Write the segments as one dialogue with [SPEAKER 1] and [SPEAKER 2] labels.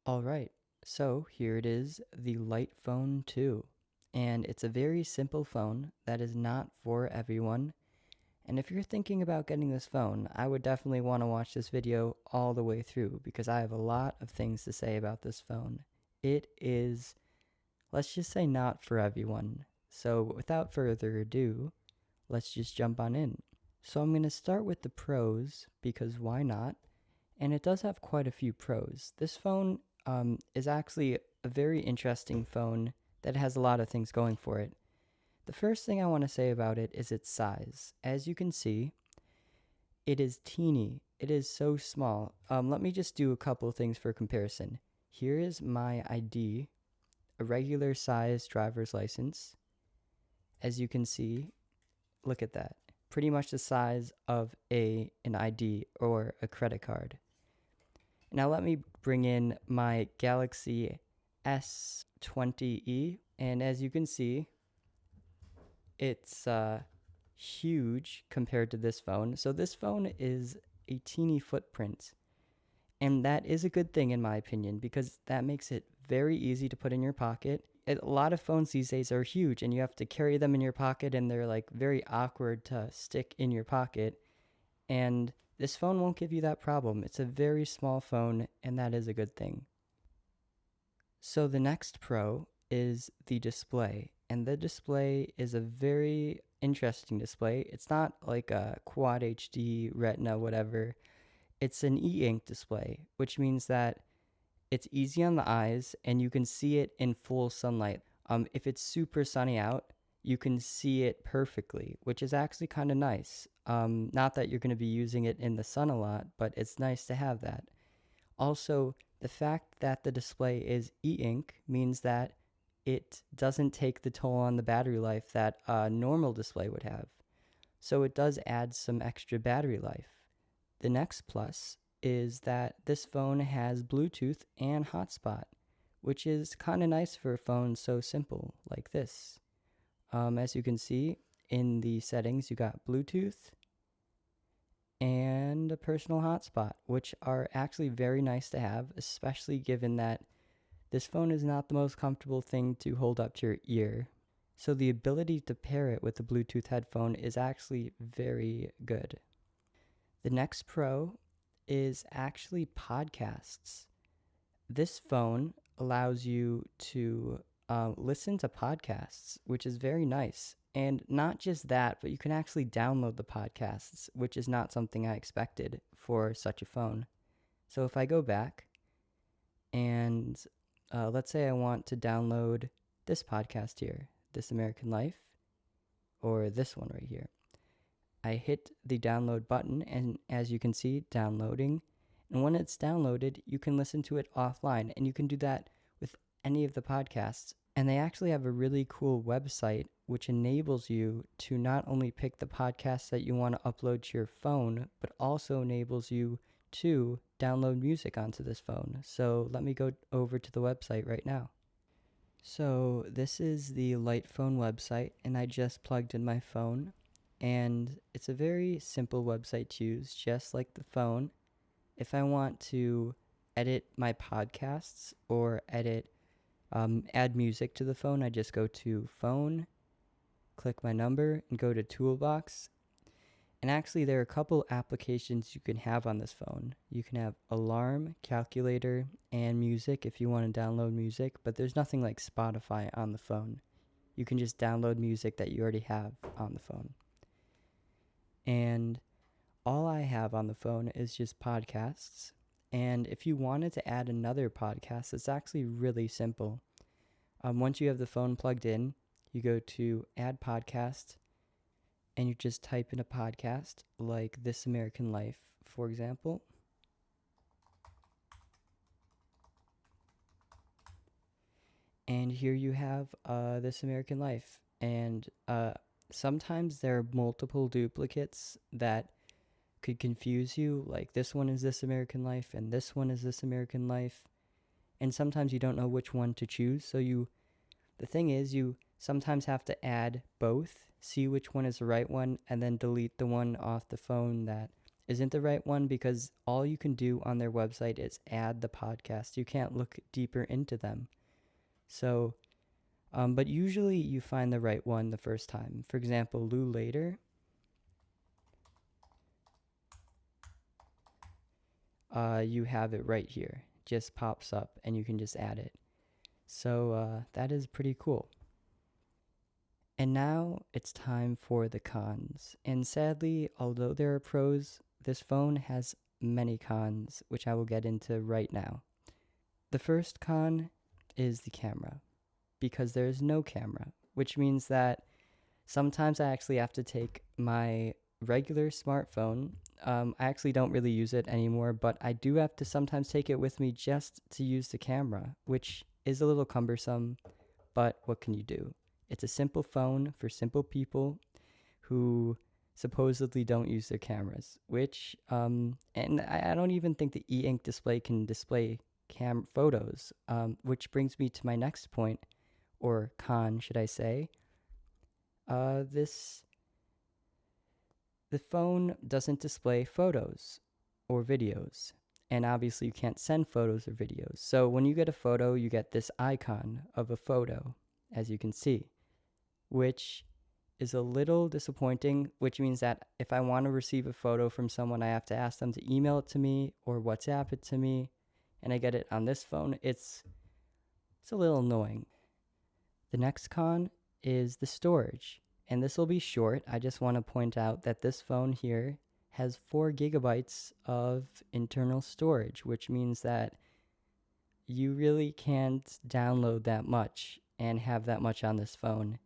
[SPEAKER 1] All right, so here it is, the Light Phone 2. And it's a very simple phone that is not for everyone. And if you're thinking about getting this phone, I would definitely want to watch this video all the way through because I have a lot of things to say about this phone. It is, let's just say, not for everyone. So without further ado, let's just jump on in. So I'm going to start with the pros because why not? And it does have quite a few pros. This phone is actually a very interesting phone that has a lot of things going for it. The first thing I want to say about it is its size. As you can see, it is teeny. It is so small. Let me just do a couple of things for comparison. Here is my ID, a regular size driver's license. As you can see, look at that. Pretty much the size of an ID or a credit card. Now let me bring in my Galaxy S20e, and as you can see, it's huge compared to this phone. So this phone is a teeny footprint, and that is a good thing in my opinion because that makes it very easy to put in your pocket. A lot of phones these days are huge, and you have to carry them in your pocket, and they're like very awkward to stick in your pocket. And this phone won't give you that problem. It's a very small phone, and that is a good thing. So the next pro is the display. And the display is a very interesting display. It's not like a Quad HD, Retina, whatever. It's an e-ink display, which means that it's easy on the eyes and you can see it in full sunlight. If it's super sunny out, you can see it perfectly, which is actually kind of nice. Not that you're going to be using it in the sun a lot, but it's nice to have that. Also, the fact that the display is e-ink means that it doesn't take the toll on the battery life that a normal display would have. So it does add some extra battery life. The next plus is that this phone has Bluetooth and Hotspot, which is kind of nice for a phone so simple like this. As you can see in the settings, you got Bluetooth and a personal hotspot, which are actually very nice to have, especially given that this phone is not the most comfortable thing to hold up to your ear. So the ability to pair it with a Bluetooth headphone is actually very good. The next pro is actually podcasts. This phone allows you to listen to podcasts, which is very nice. And not just that, but you can actually download the podcasts, which is not something I expected for such a phone. So if I go back and let's say I want to download this podcast here, This American Life, or this one right here. I hit the download button, and as you can see, downloading. And when it's downloaded, you can listen to it offline, and you can do that with any of the podcasts. And they actually have a really cool website which enables you to not only pick the podcasts that you want to upload to your phone, but also enables you to download music onto this phone. So let me go over to the website right now. So this is the Light Phone website, and I just plugged in my phone. And it's a very simple website to use, just like the phone. If I want to edit my podcasts or add music to the phone, I just go to Phone, click my number, and go to Toolbox. And actually, there are a couple applications you can have on this phone. You can have Alarm, Calculator, and Music if you want to download music, but there's nothing like Spotify on the phone. You can just download music that you already have on the phone. And all I have on the phone is just podcasts. And if you wanted to add another podcast, it's actually really simple. Once you have the phone plugged in, you go to Add Podcast, and you just type in a podcast like This American Life, for example. And here you have This American Life. And sometimes there are multiple duplicates that could confuse you, like this one is This American Life and this one is This American Life, and sometimes you don't know which one to choose. So the thing is, you sometimes have to add both, see which one is the right one, and then delete the one off the phone that isn't the right one because all you can do on their website is add the podcast. You can't look deeper into them. So, but usually you find the right one the first time. For example, Lou Later, you have it right here. Just pops up and you can just add it. So that is pretty cool. And now it's time for the cons. And sadly, although there are pros, this phone has many cons, which I will get into right now. The first con is the camera, because there is no camera, which means that sometimes I actually have to take my regular smartphone. I actually don't really use it anymore, but I do have to sometimes take it with me just to use the camera, which is a little cumbersome, but what can you do? It's a simple phone for simple people who supposedly don't use their cameras, which, and I don't even think the e-ink display can display photos, which brings me to my next point, or con, should I say. The phone doesn't display photos or videos, and obviously you can't send photos or videos. So when you get a photo, you get this icon of a photo, as you can see, which is a little disappointing, which means that if I want to receive a photo from someone, I have to ask them to email it to me or WhatsApp it to me, and I get it on this phone. It's a little annoying. The next con is the storage, and this will be short. I just want to point out that this phone here has 4 gigabytes of internal storage, which means that you really can't download that much and have that much on this phone.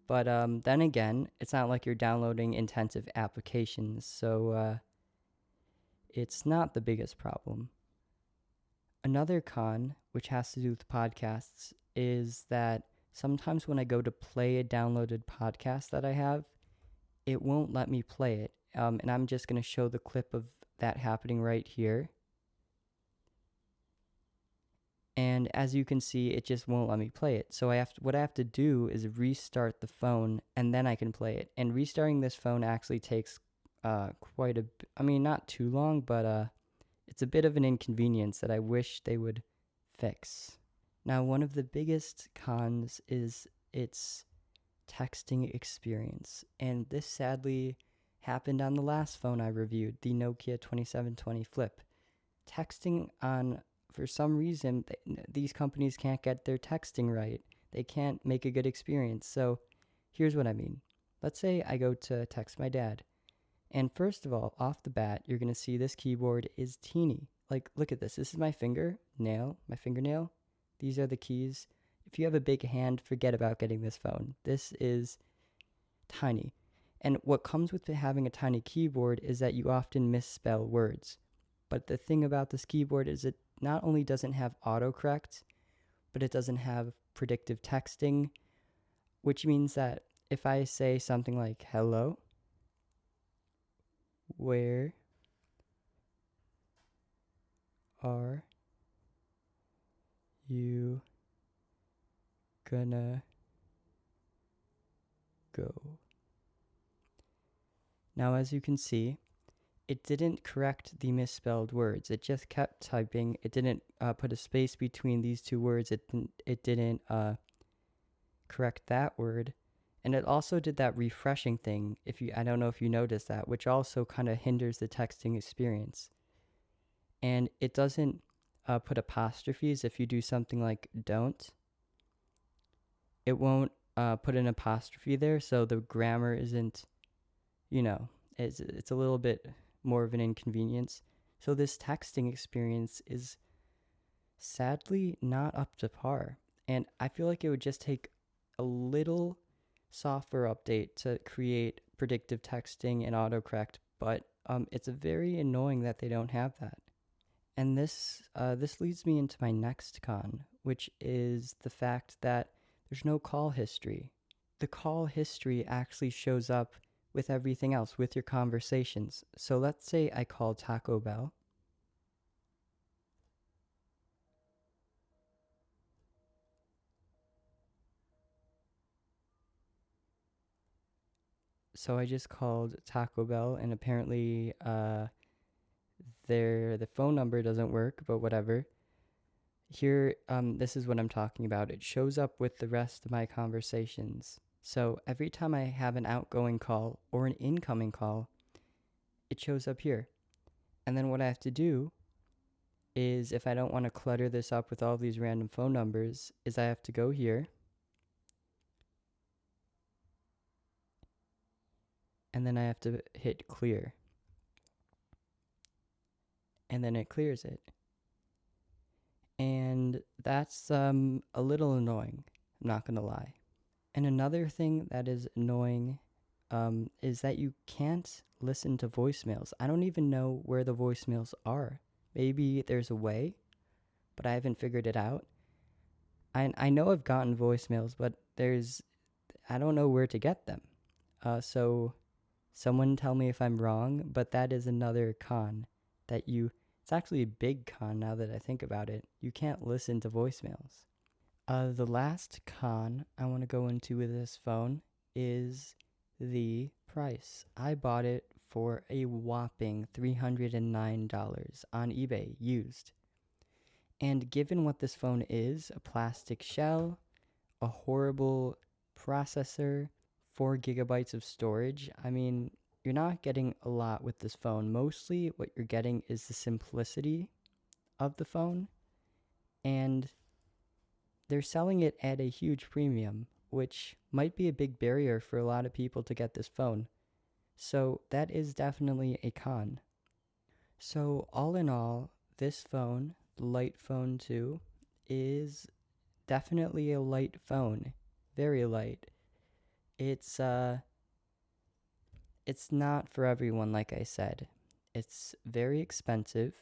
[SPEAKER 1] But then again, it's not like you're downloading intensive applications, so it's not the biggest problem. Another con, which has to do with podcasts, is that sometimes when I go to play a downloaded podcast that I have, it won't let me play it. And I'm just going to show the clip of that happening right here. And as you can see, it just won't let me play it. So what I have to do is restart the phone, and then I can play it. And restarting this phone actually takes quite a I mean, not too long, but it's a bit of an inconvenience that I wish they would fix. Now, one of the biggest cons is its texting experience, and this sadly happened on the last phone I reviewed, the Nokia 2720 Flip. Texting on, for some reason, these companies can't get their texting right. They can't make a good experience. So here's what I mean. Let's say I go to text my dad. And first of all, off the bat, you're going to see this keyboard is teeny. Like, look at this. This is my my fingernail. These are the keys. If you have a big hand, forget about getting this phone. This is tiny. And what comes with having a tiny keyboard is that you often misspell words. But the thing about this keyboard is it not only doesn't have autocorrect, but it doesn't have predictive texting, which means that if I say something like, hello, where are you gonna go? Now, as you can see, it didn't correct the misspelled words. It just kept typing. It didn't put a space between these two words. It didn't correct that word. And it also did that refreshing thing. I don't know if you noticed that, which also kind of hinders the texting experience. And it doesn't put apostrophes if you do something like don't. It won't put an apostrophe there, so the grammar isn't, it's a little bit more of an inconvenience. So this texting experience is sadly not up to par. And I feel like it would just take a little software update to create predictive texting and autocorrect, but it's very annoying that they don't have that. And this leads me into my next con, which is the fact that there's no call history. The call history actually shows up with everything else, with your conversations. So let's say I call Taco Bell. So I just called Taco Bell, and apparently the phone number doesn't work, but whatever. Here, this is what I'm talking about. It shows up with the rest of my conversations. So every time I have an outgoing call or an incoming call, it shows up here. And then what I have to do is, if I don't want to clutter this up with all these random phone numbers, is I have to go here and then I have to hit clear. And then it clears it. And that's a little annoying, I'm not going to lie. And another thing that is annoying is that you can't listen to voicemails. I don't even know where the voicemails are. Maybe there's a way, but I haven't figured it out. I know I've gotten voicemails, but I don't know where to get them. So someone tell me if I'm wrong, but that is another con it's actually a big con now that I think about it. You can't listen to voicemails. The last con I want to go into with this phone is the price. I bought it for a whopping $309 on eBay used. And given what this phone is, a plastic shell, a horrible processor, 4 gigabytes of storage, I mean, you're not getting a lot with this phone. Mostly what you're getting is the simplicity of the phone, and they're selling it at a huge premium, which might be a big barrier for a lot of people to get this phone. So that is definitely a con. So all in all, this phone, the Light Phone 2, is definitely a light phone. Very light. It's not for everyone, like I said. It's very expensive.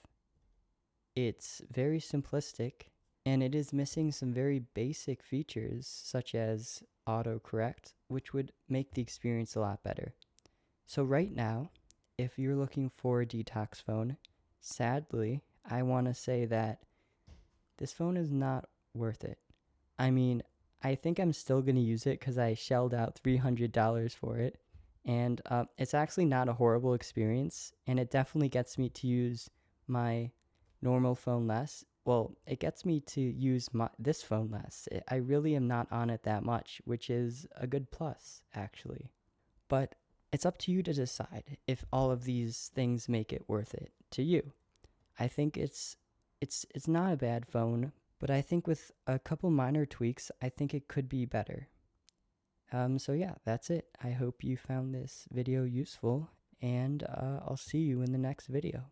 [SPEAKER 1] It's very simplistic, and it is missing some very basic features such as autocorrect, which would make the experience a lot better. So right now, if you're looking for a detox phone, sadly, I want to say that this phone is not worth it. I mean, I think I'm still going to use it because I shelled out $300 for it. And it's actually not a horrible experience. And it definitely gets me to use my normal phone less. Well, it gets me to use this phone less. I really am not on it that much, which is a good plus, actually. But it's up to you to decide if all of these things make it worth it to you. I think it's not a bad phone, but I think with a couple minor tweaks, I think it could be better. So yeah, that's it. I hope you found this video useful, and I'll see you in the next video.